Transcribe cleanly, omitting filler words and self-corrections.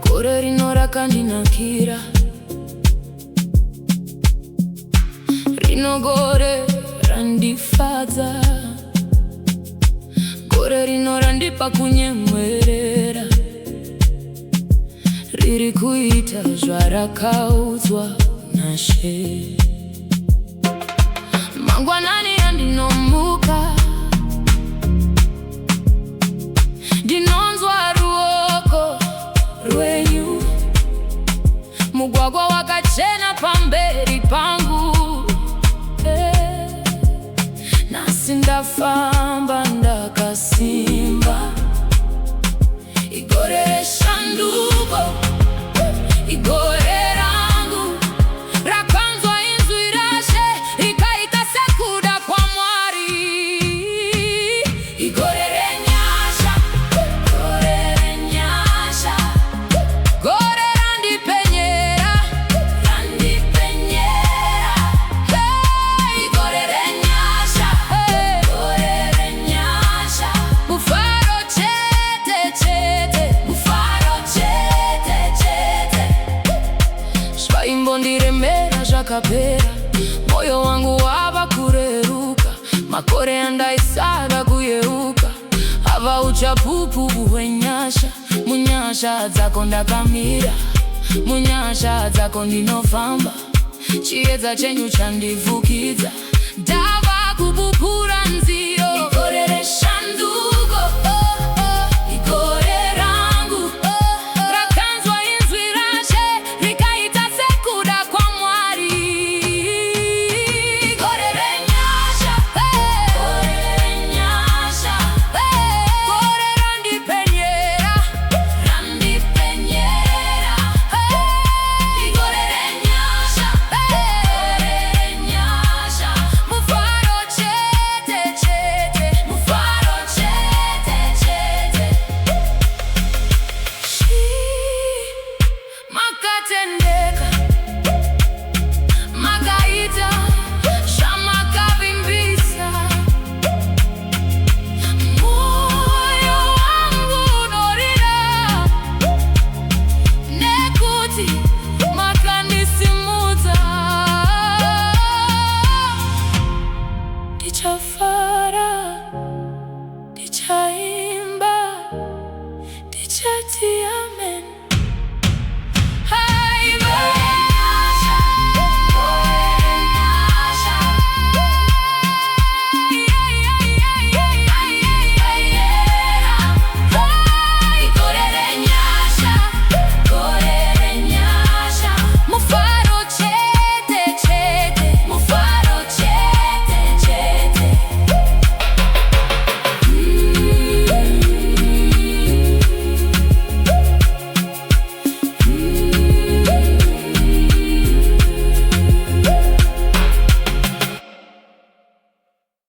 Gore Rino Randipenyera, Rino Gore randifadza, Gore Rino Randipenyera, riri kuita zvarakaudzwa naShe. Mangwanani andinomuka, ndinonzwa ruoko rwenyu, mugwagwa wakachena pamberi pangu. Nasi ndafamba ndakasimba, igore reshanduko, igore rangu rakanzwa inzwi raShe, rikaita sekuda kwa Mwari. Igore renyasha, igore renyasha, Gore Randipenyera, Randipenyera. Igore renyasha, igore renyasha, bufaro chete chete, bufaro chete chete. Svaimbo ndiremera zvakapera, moyo wangu wava kureruka, makore andaisara kuyeuka, ava uchapupu hwenyasha. Munyasha dzako ndakamira, munyasha dzako ndinofamba, chiedza chenyu chandivhukidza, ndava kupupura nziyo. Igore reshanduko.